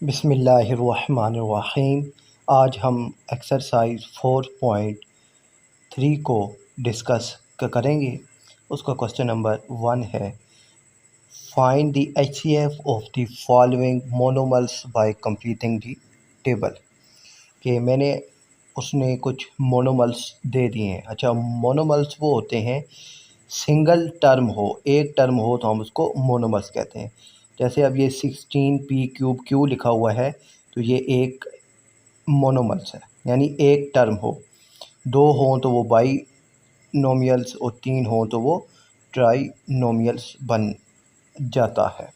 बिस्मिल्लाहिर्रहमानिर्रहीम। आज हम एक्सरसाइज 4.3 को डिस्कस करेंगे। उसका क्वेश्चन नंबर 1 है, find the HCF of the following monomers bye completing the table. कि मैंने उसने कुछ मोनोमर्स दे दिए हैं। अच्छा, मोनोमर्स वो होते हैं सिंगल टर्म हो, एक टर्म हो तो हम उसको मोनोमर्स कहते हैं। जैसे अब ये 16p³ लिखा हुआ है तो ये एक मोनोमर्स है, यानी एक टर्म हो। दो हों तो वो बाई नोमियल्स और तीन हों तो वो ट्राई नोमियल्स बन जाता है।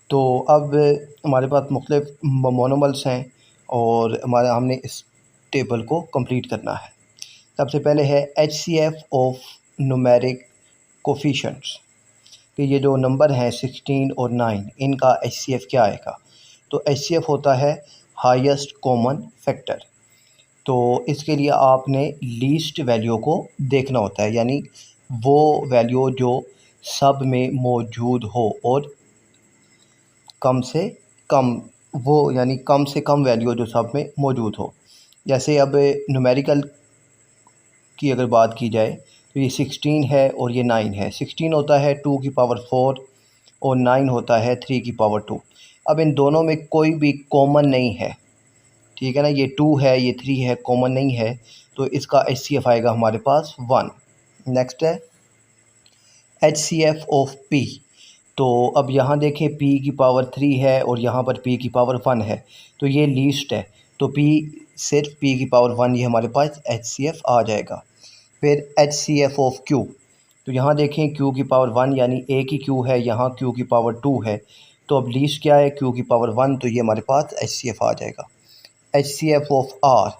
तो अब हमारे पास मुख्तलिफ मोनोमर्स हैं और हमने इस टेबल को कंप्लीट करना है। सबसे पहले है HCF ऑफ न्यूमेरिक कोफिशिएंट्स, कि ये जो नंबर हैं 16 और 9, इनका HCF क्या आएगा। तो HCF होता है हाईएस्ट कॉमन फैक्टर। तो इसके लिए आपने लीस्ट वैल्यू को देखना होता है, यानी वो वैल्यू जो सब में मौजूद हो और कम से कम, वो यानी कम से कम वैल्यू जो सब में मौजूद हो। जैसे अब न्यूमेरिकल की अगर बात की जाए तो ये 16 है और ये 9 है। 16 होता है 2 की पावर 4 और 9 होता है 3 की पावर 2। अब इन दोनों में कोई भी कॉमन नहीं है, ठीक है ना। ये 2 है, ये 3 है, कॉमन नहीं है, तो इसका HCF आएगा हमारे पास 1। नेक्स्ट है HCF ऑफ P। तो अब यहाँ देखें P की पावर 3 है और यहाँ पर P की पावर 1 है, तो ये लीस्ट है। तो सिर्फ P की पावर 1 ये हमारे पास HCF आ जाएगा। फिर HCF ऑफ Q। तो यहाँ देखें Q की पावर 1, यानी एक ही Q है, यहाँ Q की पावर 2 है। तो अब लीस्ट क्या है, Q की पावर 1, तो ये हमारे पास HCF आ जाएगा। HCF of R।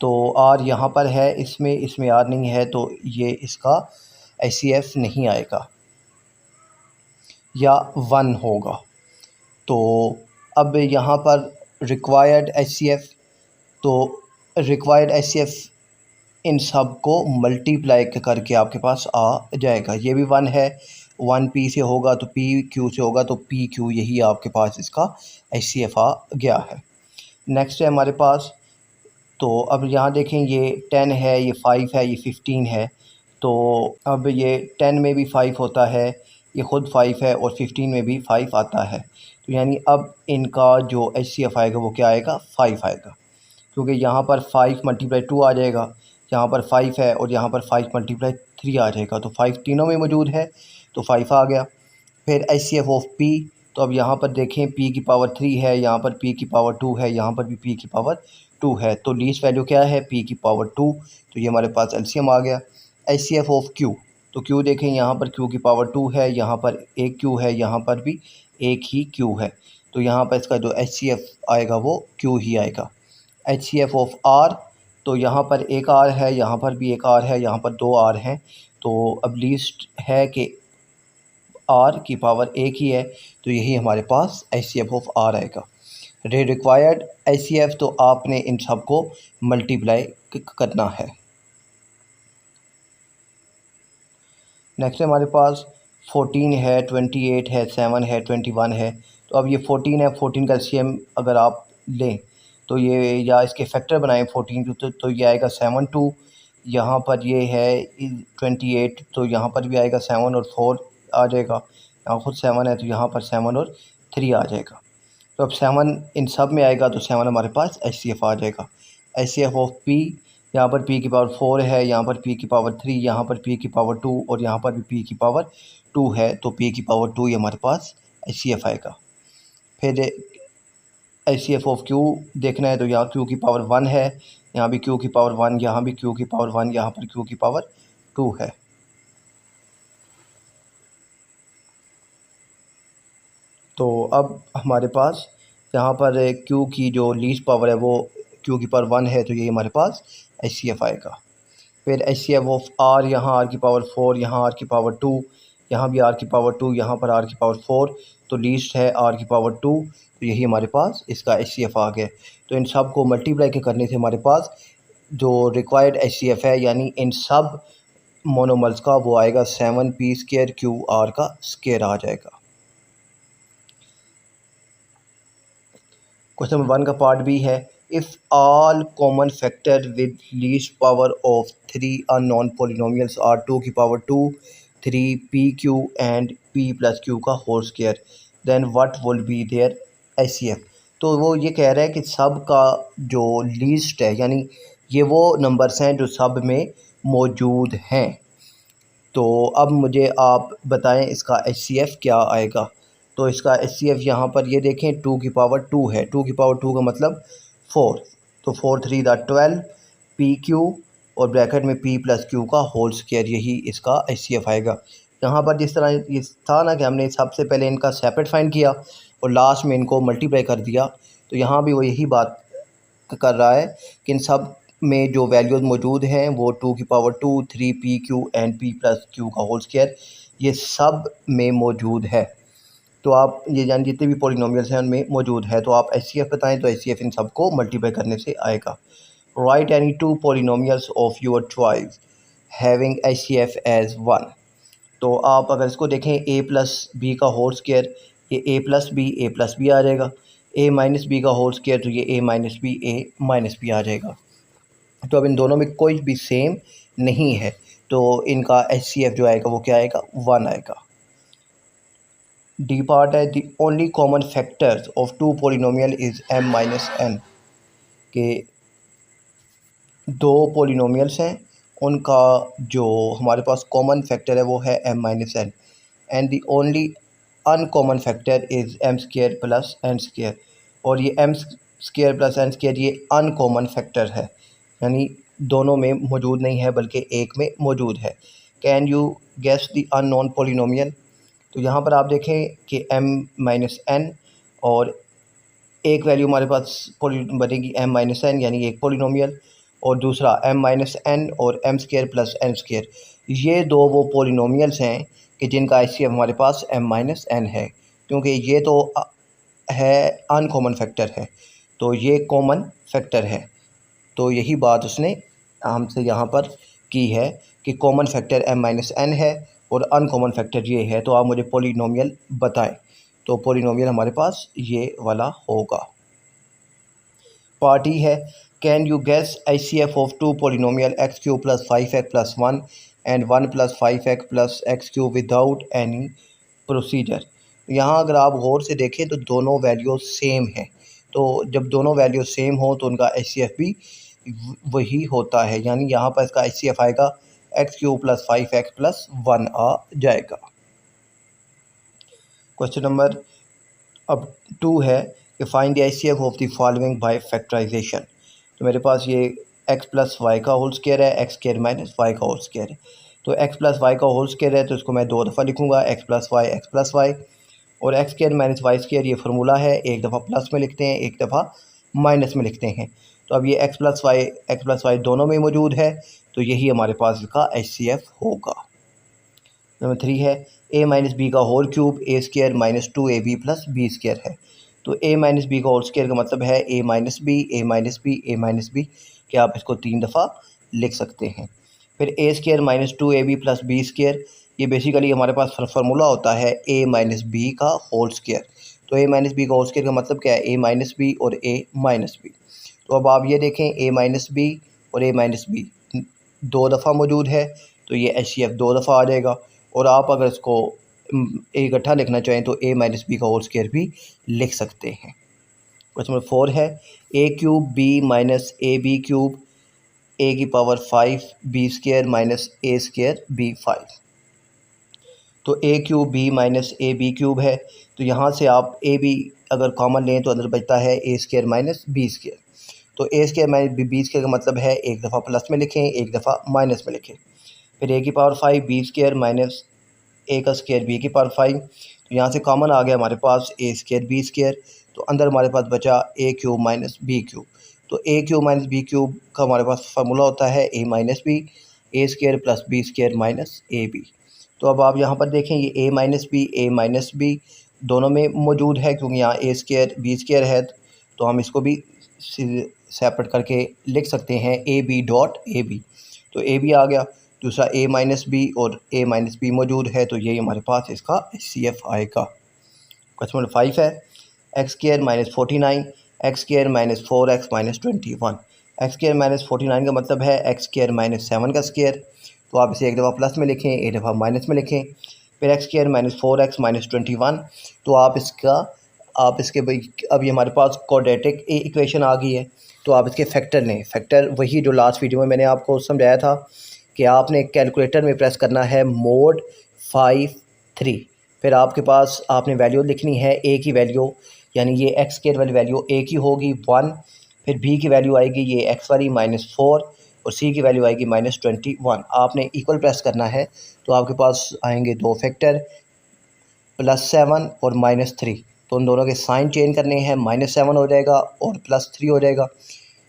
तो R यहाँ पर है, इसमें R नहीं है, तो ये इसका HCF नहीं आएगा या 1 होगा। तो अब यहाँ पर रिक्वायर्ड HCF, तो रिक्वायर्ड HCF इन सब को मल्टीप्लाई करके आपके पास आ जाएगा। ये भी 1 है, 1 P से होगा तो P Q से होगा, तो P Q यही आपके पास इसका HCF आ गया है। नेक्स्ट है हमारे पास, तो अब यहाँ देखें ये 10 है, ये 5 है, ये 15 है। तो अब ये 10 में भी 5 होता है, ये ख़ुद 5 है, और 15 में भी 5 आता है। तो यानी अब इनका जो HCF आएगा वो क्या आएगा, 5 आएगा, क्योंकि यहाँ पर 5 मल्टीप्लाई 2 आ जाएगा, यहाँ पर 5 है और यहाँ पर 5 मल्टीप्लाई 3 आ जाएगा, तो 5 तीनों में मौजूद है, तो 5 आ गया। फिर HCF ऑफ P। तो अब यहाँ पर देखें P की पावर 3 है, यहाँ पर P की पावर 2 है, यहाँ पर भी P की पावर 2 है, तो लीस्ट वैल्यू क्या है, P की पावर 2, तो ये हमारे पास LCM आ गया। HCF of Q। तो Q देखें, यहाँ पर Q की पावर 2 है, यहाँ पर एक Q है, यहाँ पर भी एक ही Q है, तो यहाँ पर इसका जो HCF आएगा वो Q ही आएगा। HCF of R। तो यहाँ पर एक R है, यहाँ पर भी एक R है, यहाँ पर दो R हैं, तो अब लीस्ट है कि R की पावर एक ही है, तो यही हमारे पास HCF ऑफ R आएगा। रिक्वायर्ड HCF, तो आपने इन सब को मल्टीप्लाई करना है। नेक्स्ट हमारे पास 14 है, 28 है, 7 है, 21 है। तो अब ये 14 है, 14 का LCM अगर आप लें तो ये, या इसके फैक्टर बनाएं 14 तो ये आएगा 7 2। यहाँ पर ये है 28, तो यहाँ पर भी आएगा 7 और 4 आ जाएगा। यहाँ खुद 7 है, तो यहाँ पर 7 और 3 आ जाएगा। तो अब 7 इन सब में आएगा, तो 7 हमारे पास HCF आ जाएगा। HCF of P। यहाँ पर P की पावर 4 है, यहाँ पर P की पावर 3, यहाँ पर P की पावर 2 और यहाँ पर भी P की पावर 2 है, तो P की पावर 2 ये हमारे पास HCF आएगा। फिर HCF ऑफ Q देखना है, तो यहाँ Q की पावर 1 है, यहाँ भी Q की पावर 1, यहाँ भी Q की पावर 1, यहाँ पर Q की पावर 2 है। तो अब हमारे पास यहाँ पर Q की जो लीस्ट पावर है वो Q की पावर 1 है, तो ये हमारे पास HCF आएगा। फिर HCF ऑफ R, यहाँ R की पावर 4, यहाँ R की पावर 2, यहाँ भी R की पावर 2, यहाँ पर R की पावर 4, तो लीस्ट है R की पावर 2, तो यही हमारे पास इसका HCF आ गया। तो इन सब को मल्टीप्लाई के करने से हमारे पास जो रिक्वायर्ड HCF है, यानी इन सब मोनोमर्स का, वो आएगा 7p² QR का स्क्वायर आ जाएगा। क्वेश्चन नंबर 1 का पार्ट बी है, if all common factor with least power of 3 unknown polynomials are 2 की power 2 3 P Q and P plus Q का whole square then what will be their HCF. तो वो ये कह रहा है कि सब का जो लीस्ट है, यानी ये वो नंबर्स हैं जो सब में मौजूद हैं। तो अब मुझे आप बताएं इसका एचसीएफ क्या आएगा। तो इसका एचसीएफ यहाँ पर ये देखें 2 की पावर 2 है, 2 की पावर 2 का मतलब 4, तो 4 3 दा 12 पी क्यू और ब्रैकेट में पी प्लस क्यू का होल स्क्वायर, यही इसका एचसीएफ आएगा। यहाँ पर जिस तरह ये था ना कि हमने सबसे पहले इनका सेपरेट फाइंड किया और लास्ट में इनको मल्टीप्लाई कर दिया, तो यहाँ भी वो यही बात कर रहा है कि इन सब में जो वैल्यूज़ मौजूद हैं वो 2 की power 2 3 P Q and P plus Q का होल स्क्वायर, ये सब में मौजूद है। तो आप ये जान जितने भी पॉलिनोमियल्स हैं उनमें मौजूद है। तो आप एचसीएफ बताएं, तो एचसीएफ इन सब को मल्टीप्लाई करने से आएगा। Right any 2 polynomials of your choice having HCF as 1। तो आप अगर इसको देखें ए प्लस बी का होल स्क्वायर, ये ए प्लस बी आ जाएगा। ए माइनस बी का होल स्क्वायर, तो ये ए माइनस बी आ जाएगा। तो अब इन दोनों में कोई भी सेम नहीं है, तो इनका एचसीएफ जो आएगा वो क्या आएगा, 1 आएगा। डी पार्ट है, the only common factors of 2 polynomial is m minus n, के 2 पॉलिनोमियल्स हैं उनका जो हमारे पास कॉमन फैक्टर है वो है m minus n, and the only uncommon factor is m square plus n square. और ये m square plus n square ये अनकॉमन फैक्टर है, यानी दोनों में मौजूद नहीं है बल्कि एक में मौजूद है। Can you guess the unknown polynomial. तो यहाँ पर आप देखें कि m माइनस n और एक वैल्यू हमारे पास बनेगी m माइनस n, यानी एक पॉलिनोमियल, और दूसरा m माइनस n और m square plus n square. ये दो वो पॉलिनोमियल्स हैं कि जिनका एचसीएफ हमारे पास m माइनस n है, क्योंकि ये तो है अनकॉमन फैक्टर है, तो ये कॉमन फैक्टर है। तो यही बात उसने हमसे यहाँ पर की है कि common factor m minus n है और अनकॉमन फैक्टर ये है। तो आप मुझे पॉलिनोमियल बताएं। तो पॉलिनोमियल हमारे पास ये वाला होगा। पार्टी है, can you guess HCF of 2 polynomial x cube plus 5x plus 1 and 1 plus 5x plus x cube without any procedure. यहाँ अगर आप गौर से देखें तो दोनों वैल्यूज सेम हैं, तो जब दोनों वैल्यूज सेम हो तो उनका एचसीएफ भी वही होता है, यानी यहाँ पर इसका एचसीएफ आएगा x cube plus 5x plus 1 आ जाएगा। क्वेश्चन नंबर अब 2 है कि find the HCF of the following by factorisation. तो मेरे पास ये x प्लस वाई का होल स्क्वायर है, एक्स स्क्वायर माइनस वाई का होल स्क्वायर है। तो x प्लस वाई का होल स्क्वायर है तो इसको मैं 2 दफ़ा लिखूँगा, x प्लस वाई, और x square minus y square ये फार्मूला है, एक दफ़ा प्लस में लिखते हैं, एक दफ़ा माइनस में लिखते हैं। तो अब ये x प्लस वाई दोनों में मौजूद है, तो यही हमारे पास इसका एचसीएफ होगा। नंबर 3 है, a माइनस बी का whole cube A square minus 2ab plus B square है। तो a माइनस बी का होल स्क्वायर का मतलब है a माइनस बी, कि आप इसको 3 दफ़ा लिख सकते हैं। फिर a square minus 2ab plus B square, ये बेसिकली हमारे पास फार्मूला होता है a माइनस बी का होल स्क्वायर। तो a माइनस बी का होल स्क्वायर का मतलब क्या है, a माइनस बी और a माइनस बी। तो अब आप ये देखें a माइनस बी और a माइनस बी 2 दफ़ा मौजूद है, तो ये एचसीएफ 2 दफ़ा आ जाएगा। और आप अगर इसको इकट्ठा लिखना चाहें तो a माइनस बी का होल स्क्वायर भी लिख सकते हैं। क्वेश्चन नंबर 4 है, a cube b minus a b cube a की power 5 b square minus a square b 5। तो a cube b minus a b cube है, तो यहाँ से आप a b अगर कॉमन लें तो अंदर बचता है a square minus b square. तो a square minus b square का मतलब है एक दफ़ा प्लस में लिखें, एक दफ़ा माइनस में लिखें। फिर a की power 5 b square minus a का स्क्वायर बी की पावर 5, तो यहाँ से कॉमन आ गया हमारे पास a स्क्वायर बी स्क्वायर, तो अंदर हमारे पास बचा a cube minus b cube. तो a cube minus b cube का हमारे पास फार्मूला होता है a minus b, a square plus B square minus a b. तो अब आप यहाँ पर देखें ये a माइनस बी दोनों में मौजूद है, क्योंकि यहाँ a स्क्वायर बी स्क्वायर है, तो हम इसको भी सेपरेट करके लिख सकते हैं a b dot a b. तो ए बी आ गया, दूसरा a माइनस बी और a माइनस बी मौजूद है, तो यही हमारे पास इसका एचसीएफ आएगा। क्वेश्चन नंबर 5 है, x square minus 49 x square minus 4x minus 21। X square minus 49 का मतलब है एक्स स्क्र माइनस 7 का स्क्र। तो आप इसे एक दफ़ा प्लस में लिखें, एक दफ़ा माइनस में लिखें। फिर x square minus 4x minus 21। तो आप इसके भाई अब ये हमारे पास क्वाड्रेटिक इक्वेशन आ गई है। तो आप इसके फैक्टर लें। फैक्टर वही जो लास्ट वीडियो में मैंने आपको समझाया था कि आपने कैलकुलेटर में प्रेस करना है mod 53। फिर आपके पास आपने वैल्यू लिखनी है ए की वैल्यू, यानी ये एक्स स्क्वायर वाली वैल्यू ए की होगी 1। फिर बी की वैल्यू आएगी ये एक्स वाली -4 और सी की वैल्यू आएगी -21। आपने इक्वल प्रेस करना है तो आपके पास आएंगे दो फैक्टर +7 और -3। तो उन दोनों के साइन चेंज करने हैं, -7 हो जाएगा और +3 हो जाएगा।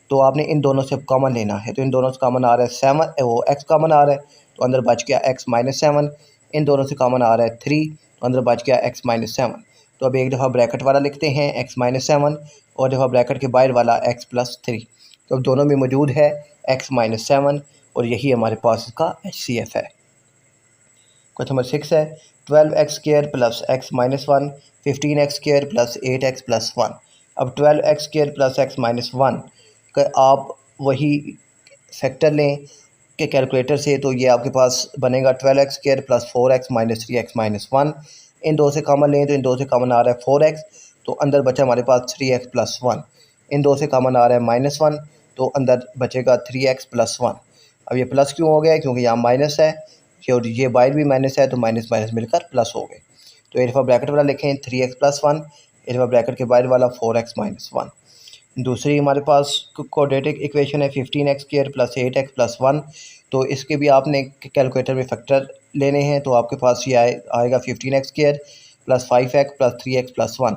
तो आपने इन दोनों से कॉमन लेना है। तो इन दोनों से कॉमन आ रहा है 7, वो एक्स कॉमन आ रहा है तो अंदर बच गया x -7। इन दोनों से कॉमन आ रहा है 3 तो अंदर बच गया x -7। तो अब एक दफ़ा ब्रैकेट वाला लिखते हैं x -7 और दफ़ा ब्रैकेट के बाहर वाला x +3। तो अब दोनों में मौजूद है x -7 और यही हमारे पास इसका HCF है। क्वेश्चन नंबर 6 है 12x² + x -1 15x² + 8x + 1। अब 12x² + x -1 का आप वही फैक्टर लें के कैलकुलेटर से। तो ये आपके पास बनेगा 12x² + 4x - 3x - 1। इन दो से कॉमन लें तो इन दो से कॉमन आ रहा है 4x तो अंदर बचा हमारे पास 3x + 1। इन दो से कॉमन आ रहा है -1 तो अंदर बचेगा 3x + 1। अब ये प्लस क्यों हो गया है? क्योंकि यहाँ माइनस है और ये बाहर भी माइनस है तो माइनस माइनस मिलकर प्लस हो गए। तो एक दफ़ा ब्रैकेट वाला लिखें 3x + 1, एक दफ़ा ब्रैकेट के बाहर वाला 4x - 1। दूसरी हमारे पास क्वाड्रेटिक इक्वेशन है 15x² + 8x + 1। तो इसके भी आपने कैलकुलेटर में फैक्टर लेने हैं। तो आपके पास ये आएगा 15x² + 5x + 3x + 1।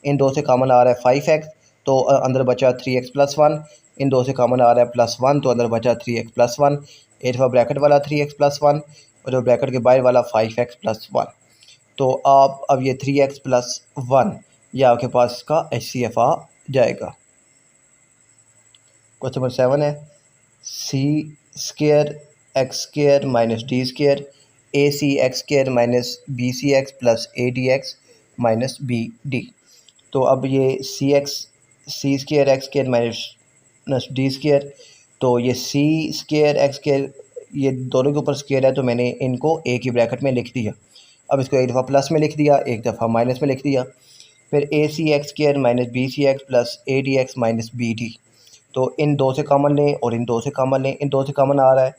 इन दो से कॉमन आ रहा है 5x तो अंदर बचा 3x + 1। इन दो से कॉमन आ रहा है +1 तो अंदर बचा 3x + 1। एक दफ़ा ब्रैकेट वाला 3x + 1 और जो ब्रैकेट के बाहर वाला 5x + 1। तो आप अब ये 3x + 1 ये आपके पास इसका HCF आ जाएगा। क्वेश्चन नंबर 7 है c² x² - d² acx² - bcx + adx - bd। तो अब ये c² x² - d²। तो ये c² x² ये दोनों के ऊपर स्क्वायर है तो मैंने इनको ए की ब्रैकेट में लिख दिया। अब इसको एक दफ़ा प्लस में लिख दिया, एक दफ़ा माइनस में लिख दिया। फिर acx² - bcx + adx - bd। तो इन दो से कॉमन लें और इन दो से कॉमन लें। इन दो से कॉमन आ रहा है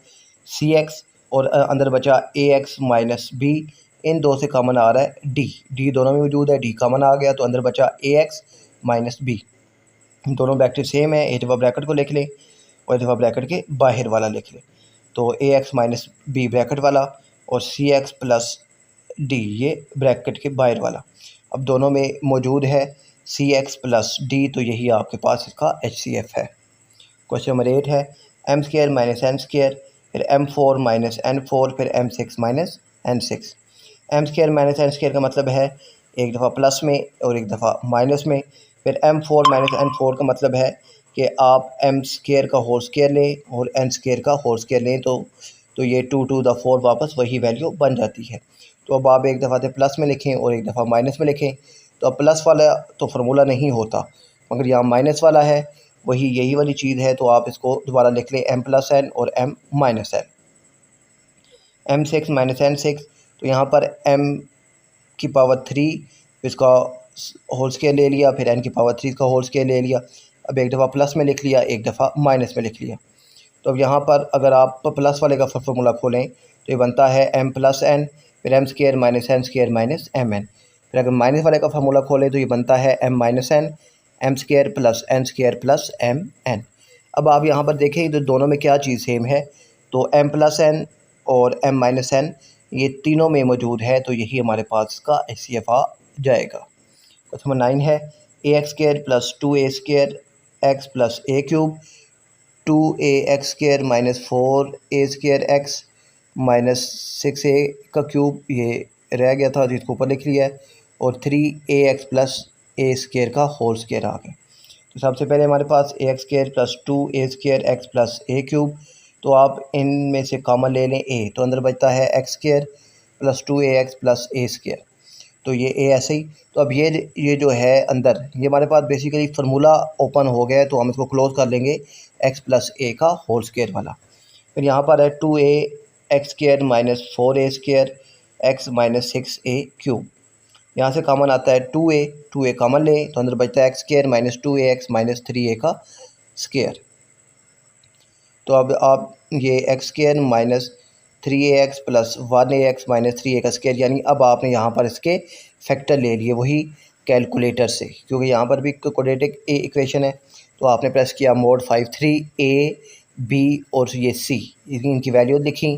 cx और अंदर बचा ax - b। इन दो से कॉमन आ रहा है d दोनों में मौजूद है, d कॉमन आ गया तो अंदर बचा ax - b। दोनों ब्रैकेट सेम है, एक दफ़ा ब्रैकेट को लिख लें और एक दफ़ा ब्रैकेट के बाहर वाला लिख लें। तो ax - b ब्रैकेट वाला और cx + d ये ब्रैकेट के बाहर वाला। अब दोनों में मौजूद है cx + d तो यही आपके पास इसका HCF है। क्वेश्चन नंबर 8 है m² - n² फिर m4 - n4 फिर m6 - n6। m² - n² का मतलब है एक दफ़ा प्लस में और एक दफ़ा माइनस में। फिर m4 - n4 का मतलब है कि आप m² का होल स्क्वायर लें और n² का होल स्क्वायर लें तो ये 2 to the 4 वापस वही वैल्यू बन जाती है। तो अब आप एक दफ़ा से प्लस में लिखें और एक दफ़ा माइनस में लिखें। तो अब प्लस वाला तो फार्मूला नहीं होता मगर यहाँ माइनस वाला है, वही यही वाली चीज़ है। तो आप इसको दोबारा लिख लें m + n और m - n m6 - n6। तो यहाँ पर m की पावर 3 इसका होल स्क्वायर ले लिया, फिर n की पावर 3 इसका होल स्क्वायर ले लिया। अब एक दफ़ा प्लस में लिख लिया, एक दफ़ा माइनस में लिख लिया। तो अब यहाँ पर अगर आप प्लस वाले का फार्मूला खोलें तो ये बनता है m + n फिर m² - n² - mn। फिर अगर माइनस वाले का फार्मूला खोलें तो ये बनता है m - n m² + n² + mn। अब आप यहाँ पर देखें तो दोनों में क्या चीज़ सेम है। तो m + n और m - n ये तीनों में मौजूद है तो यही हमारे पास इसका HCF आ जाएगा। क्वेश्चन नंबर 9 है ax² + 2a² x + a³ 2ax² - 4a² x - 6a का क्यूब ये रह गया था जिसको ऊपर लिख लिया है और 3ax + a² का होल स्क्वायर आ गया। तो सबसे पहले हमारे पास ax² + 2a² x + a³। तो आप इनमें से कॉमन ले लें a तो अंदर बचता है x² + 2ax + a²। तो ये ए ऐसे ही। तो अब ये जो है अंदर, ये हमारे पास बेसिकली फार्मूला ओपन हो गया है, तो हम इसको क्लोज़ कर लेंगे एक्स प्लस ए का होल स्क्वायर वाला। फिर यहाँ पर है 2a x square minus 4a square x minus 6a cube. यहाँ से कॉमन आता है 2a कॉमन लें तो अंदर बचता है x square minus 2a x minus 3a का स्क्वायर। तो अब आप ये x square minus 3ax plus 1ax minus 3a का स्क्वायर, यानी अब आपने यहाँ पर इसके फैक्टर ले लिए वही कैलकुलेटर से, क्योंकि यहाँ पर भी क्वाड्रेटिक इक्वेशन है। तो आपने प्रेस किया मोड 5 3a b और ये c, इनकी वैल्यू लिखी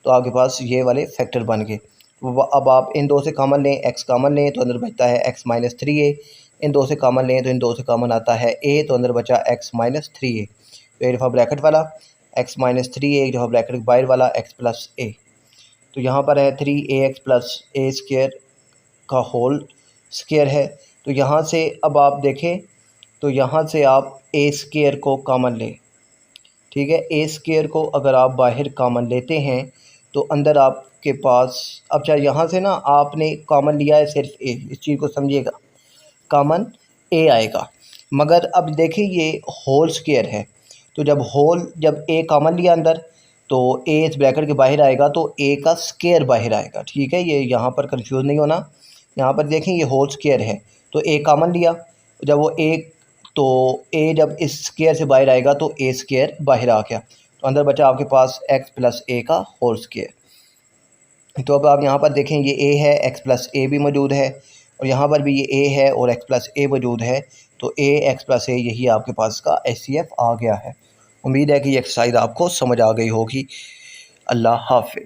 तो आपके पास ये वाले फैक्टर बन गए। तो अब आप इन दो से कॉमन लें, x कॉमन लें तो अंदर बचता है x माइनस 3a, इन दो से कॉमन लें तो इन दो से कॉमन आता है a, तो अंदर बचा x माइनस 3a। तो एक दफ़ा ब्रैकेट वाला x माइनस 3a, एक दफ़ा ब्रैकेट बाहर वाला x प्लस a। तो यहाँ पर है 3ax प्लस a स्क्वायर का होल स्क्वायर है। तो यहाँ से अब आप देखें तो यहाँ से आप a स्क्वायर को कॉमन लें, ठीक है। a स्क्वायर को अगर आप बाहर कॉमन लेते हैं तो अंदर आपके पास, अब चाहे यहाँ से ना आपने कॉमन लिया है सिर्फ a, इस चीज़ को समझिएगा, कॉमन a आएगा। मगर अब देखिए ये होल स्क्वायर है, तो जब a कॉमन लिया अंदर तो a इस ब्रैकेट के बाहर आएगा, तो a का स्क्वायर बाहर आएगा, ठीक है। ये यहाँ पर कंफ्यूज नहीं होना। यहाँ पर देखें ये होल स्क्वायर है, तो a कॉमन लिया, जब वो a, तो a जब इस स्क्वायर से बाहर आएगा तो a स्क्वायर बाहर आ गया, तो अंदर बचा आपके पास x प्लस a का होल स्क्वायर। तो अब आप यहाँ पर देखें ये a है, x प्लस a भी मौजूद है, और यहाँ पर भी ये a है और x प्लस a मौजूद है। तो a x प्लस a यही आपके पास का HCF आ गया है। उम्मीद है कि ये एक्सरसाइज आपको समझ आ गई होगी। अल्लाह हाफ़िज़।